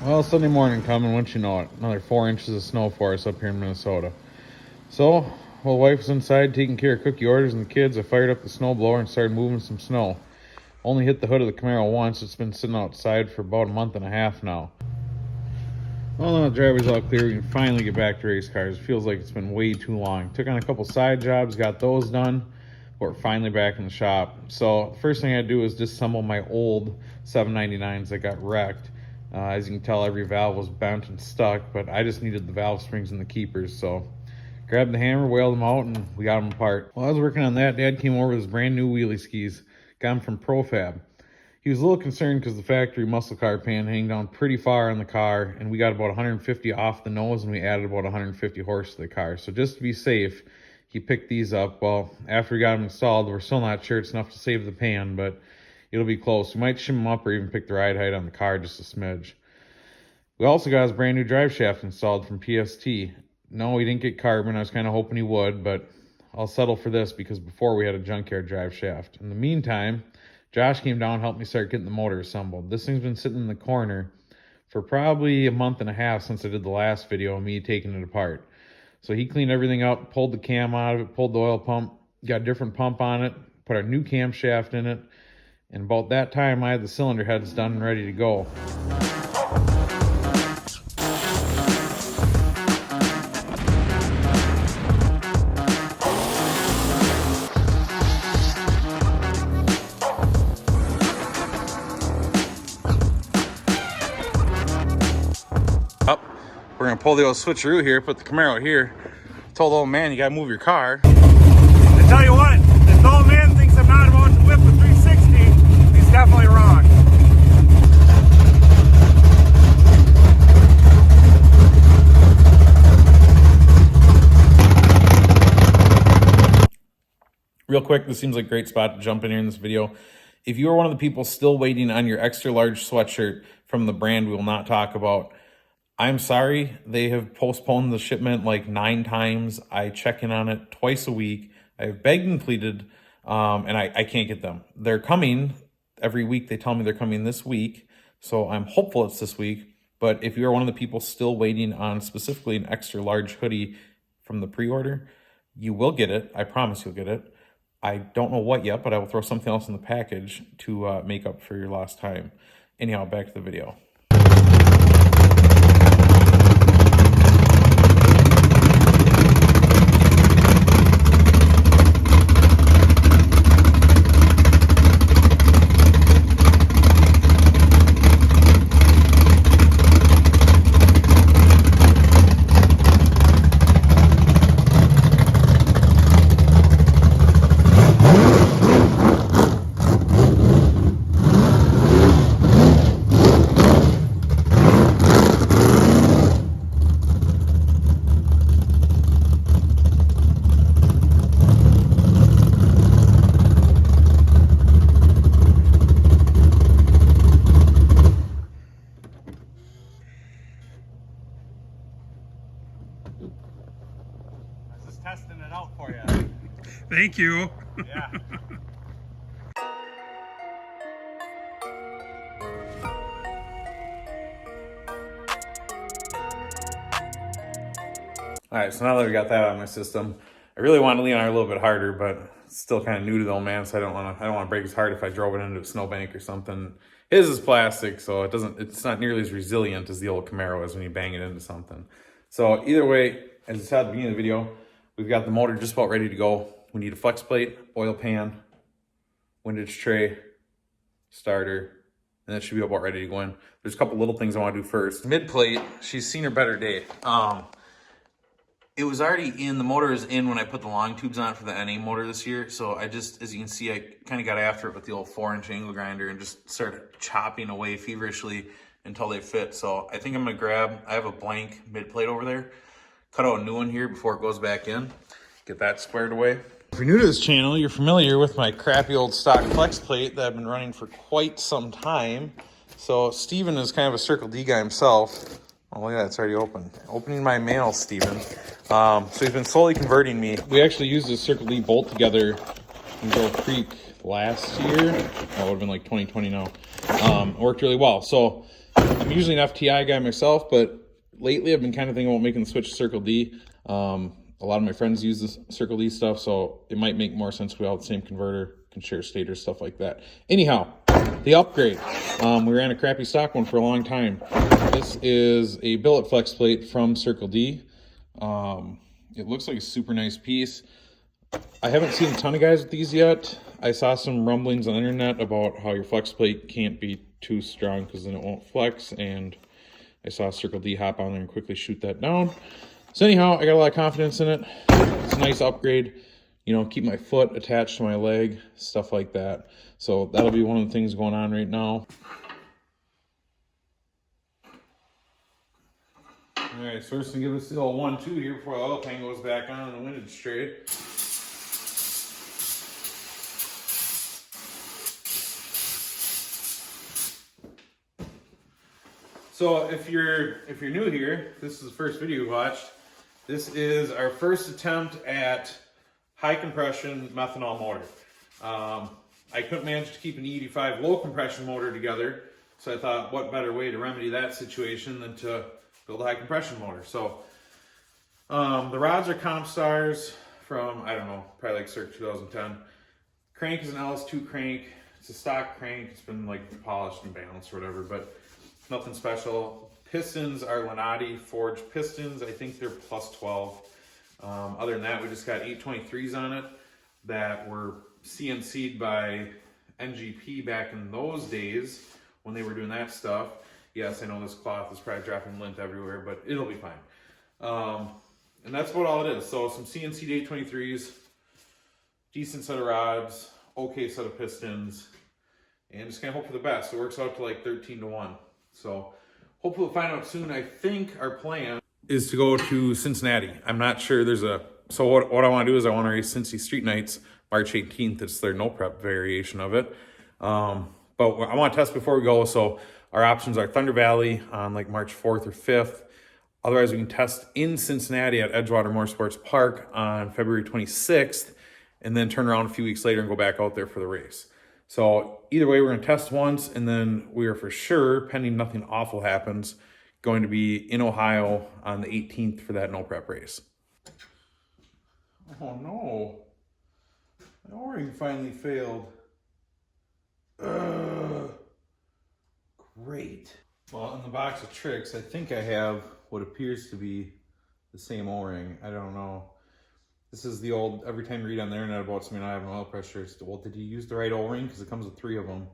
Well, Sunday morning coming, once you know it. Another 4 inches of snow for us up here in Minnesota. So, while wife was inside taking care of cookie orders and the kids, I fired up the snow blower and started moving some snow. Only hit the hood of the Camaro once. It's been sitting outside for about a month and a half now. Well, now the driveway's all clear, we can finally get back to race cars. It feels like it's been way too long. Took on a couple side jobs, got those done, but we're finally back in the shop. So, the first thing I do is disassemble my old 799s that got wrecked. As you can tell, every valve was bent and stuck, but I just needed the valve springs and the keepers, so grabbed the hammer, whaled them out, and we got them apart. While I was working on that, Dad came over with his brand new wheelie skis. Got them from ProFab. He was a little concerned because the factory muscle car pan hang down pretty far on the car, and we got about 150 off the nose, and we added about 150 horse to the car. So just to be safe, he picked these up. Well, after we got them installed, we're still not sure it's enough to save the pan, but it'll be close. We might shim them up or even pick the ride height on the car just a smidge. We also got his brand new drive shaft installed from PST. No, he didn't get carbon. I was kind of hoping he would, but I'll settle for this because before we had a junkyard drive shaft. In the meantime, Josh came down and helped me start getting the motor assembled. This thing's been sitting in the corner for probably a month and a half since I did the last video of me taking it apart. So he cleaned everything up, pulled the cam out of it, pulled the oil pump, got a different pump on it, put our new camshaft in it, and about that time I had the cylinder heads done and ready to go. We're gonna pull the old switcheroo here, put the Camaro here. Told the old man, you gotta move your car. I tell you what, if the old man thinks I'm not about to whip a 360, he's definitely wrong. Real quick, this seems like a great spot to jump in here in this video. If you are one of the people still waiting on your extra large sweatshirt from the brand we will not talk about, I'm sorry, they have postponed the shipment like 9 times. I check in on it twice a week. I have begged and pleaded, and I can't get them. They're coming every week. They tell me they're coming this week, so I'm hopeful it's this week. But if you're one of the people still waiting on specifically an extra large hoodie from the pre-order, you will get it. I promise you'll get it. I don't know what yet, but I will throw something else in the package to make up for your lost time. Anyhow, back to the video. Just testing it out for you. Thank you. Yeah. All right, so now that we got that out of my system, I really want to lean on her a little bit harder, but it's still kind of new to the old man, so I don't want to break his heart if I drove it into a snowbank or something. His is plastic, so it's not nearly as resilient as the old Camaro is when you bang it into something. So either way, as I said at the beginning of the video, we've got the motor just about ready to go. We need a flex plate, oil pan, windage tray, starter, and that should be about ready to go in. There's a couple little things I want to do first. Mid plate, she's seen her better day. It was already in, the motor is in when I put the long tubes on for the NA motor this year. So I just, as you can see, I kind of got after it with the old 4-inch angle grinder and just started chopping away feverishly until they fit. So I think I'm gonna grab, I have a blank mid plate over there, cut out a new one here before it goes back in, get that squared away. If you're new to this channel, you're familiar with my crappy old stock flex plate that I've been running for quite some time. So Steven is kind of a Circle D guy himself. Oh, look at that, it's already open. Opening my mail, Steven. So he's been slowly converting me. We actually used this Circle D bolt together in Joe Creek last year. Oh, it would have been like 2020 now. It worked really well. So I'm usually an FTI guy myself, but lately I've been kind of thinking about making the switch to Circle D. A lot of my friends use this Circle D stuff, so it might make more sense without the same converter, can share stators, stuff like that. Anyhow, the upgrade. We ran a crappy stock one for a long time. This is a billet flex plate from Circle D. It looks like a super nice piece. I haven't seen a ton of guys with these yet. I saw some rumblings on the internet about how your flex plate can't be too strong because then it won't flex, and I saw Circle D hop on there and quickly shoot that down. So anyhow, I got a lot of confidence in it. It's a nice upgrade. You know, keep my foot attached to my leg, stuff like that. So that'll be one of the things going on right now. All right, so we're just gonna give this the old 1-2 here before the oil pan goes back on and the windage straight. So if you're new here, this is the first video you watched. This is our first attempt at high compression methanol motor. I couldn't manage to keep an E85 low compression motor together, so I thought what better way to remedy that situation than to build a high compression motor. So the rods are comp stars from, I don't know, probably like circa 2010. Crank is an LS2 crank. It's a stock crank. It's been like polished and balanced or whatever, but nothing special. Pistons are Lenati forged pistons. I think they're plus 12. Other than that, we just got 823s on it that were CNC'd by NGP back in those days when they were doing that stuff. Yes, I know this cloth is probably dropping lint everywhere, but it'll be fine. And that's about all it is. So some CNC'd 823s, decent set of rods, okay set of pistons, and just kind of hope for the best. It works out to like 13-1. So hopefully we'll find out soon. I think our plan is to go to Cincinnati. I'm not sure there's a, so what I want to do is I want to race Cincy Street Nights March 18th. It's their no prep variation of it. But I want to test before we go. So our options are Thunder Valley on like March 4th or 5th. Otherwise we can test in Cincinnati at Edgewater Motorsports Park on February 26th and then turn around a few weeks later and go back out there for the race. So either way, we're going to test once, and then we are for sure, pending nothing awful happens, going to be in Ohio on the 18th for that no prep race. Oh no, my O-ring finally failed. Great. Well, in the box of tricks, I think I have what appears to be the same O-ring. I don't know. This is the old, every time you read on the internet about something not having oil pressure, it's, well, did you use the right O-ring? Because it comes with 3 of them.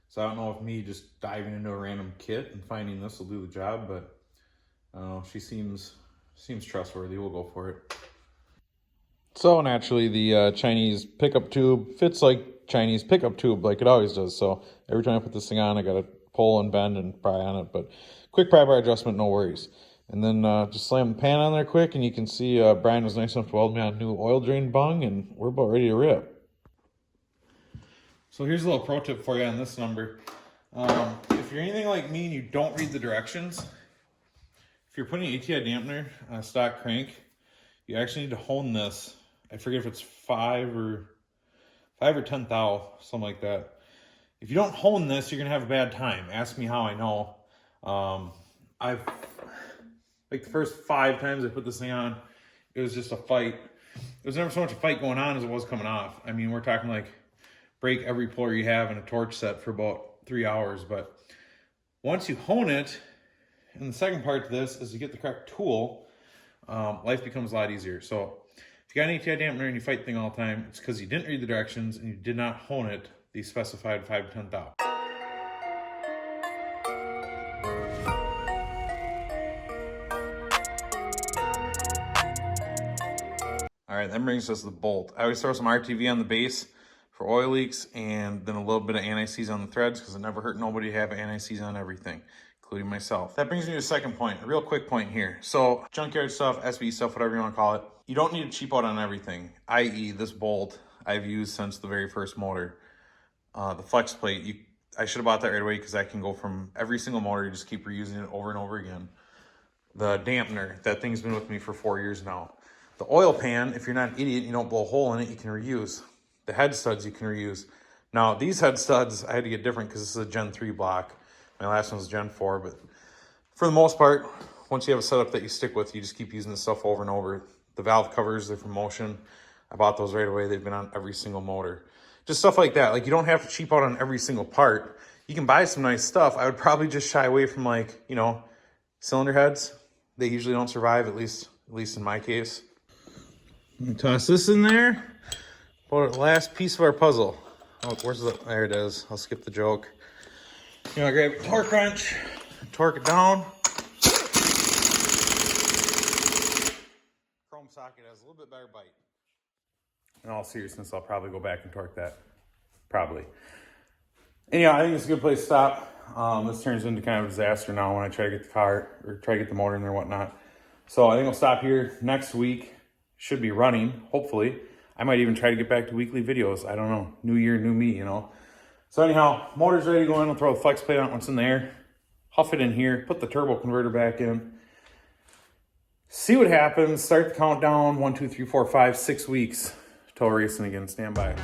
So I don't know if me just diving into a random kit and finding this will do the job, but she seems trustworthy. We'll go for it. So naturally, the Chinese pickup tube fits like Chinese pickup tube, like it always does. So every time I put this thing on, I got to pull and bend and pry on it. But quick pry bar adjustment, no worries. And then just slam the pan on there quick, and you can see Brian was nice enough to weld me on a new oil drain bung, and we're about ready to rip. So here's a little pro tip for you on this number. If you're anything like me and you don't read the directions, if you're putting an ATI dampener on a stock crank, you actually need to hone this. I forget if it's 5 or 10 thou, something like that. If you don't hone this, you're gonna have a bad time. Ask me how I know. Like the first 5 times I put this thing on, it was just a fight. There was never so much a fight going on as it was coming off. I mean, we're talking like break every puller you have in a torch set for about 3 hours. But once you hone it, and the second part to this is to get the correct tool, life becomes a lot easier. So if you got an ATI dampener and you fight the thing all the time, it's because you didn't read the directions and you did not hone it the specified 5 to 10 thou. All right, that brings us to the bolt. I always throw some RTV on the base for oil leaks and then a little bit of anti-seize on the threads because it never hurt nobody to have anti-seize on everything, including myself. That brings me to the second point, a real quick point here. So junkyard stuff, SB stuff, whatever you want to call it, you don't need to cheap out on everything, i.e. this bolt I've used since the very first motor. The flex plate, I should have bought that right away because that can go from every single motor, you just keep reusing it over and over again. The dampener, that thing's been with me for 4 years now. The oil pan, if you're not an idiot, you don't blow a hole in it, you can reuse. The head studs you can reuse. Now, these head studs, I had to get different because this is a Gen 3 block. My last one was Gen 4, but for the most part, once you have a setup that you stick with, you just keep using this stuff over and over. The valve covers, they're from Motion. I bought those right away. They've been on every single motor. Just stuff like that. Like, you don't have to cheap out on every single part. You can buy some nice stuff. I would probably just shy away from, like, you know, cylinder heads. They usually don't survive, at least in my case. Let me toss this in there. For the last piece of our puzzle. Oh, there it is. I'll skip the joke. You know, grab a torque wrench, torque it down. Chrome socket has a little bit better bite. In all seriousness, I'll probably go back and torque that. Probably. Anyhow, I think it's a good place to stop. This turns into kind of a disaster now when I try to get the car, or try to get the motor in there and whatnot. So I think I'll stop here. Next week should be running, hopefully. I might even try to get back to weekly videos. I don't know. New year, new me, you know. So anyhow, motor's ready to go in. I'll throw the flex plate on once in there. Huff it in here. Put the turbo converter back in. See what happens. Start the countdown. 1, 2, 3, 4, 5, 6 weeks till racing again. Stand by.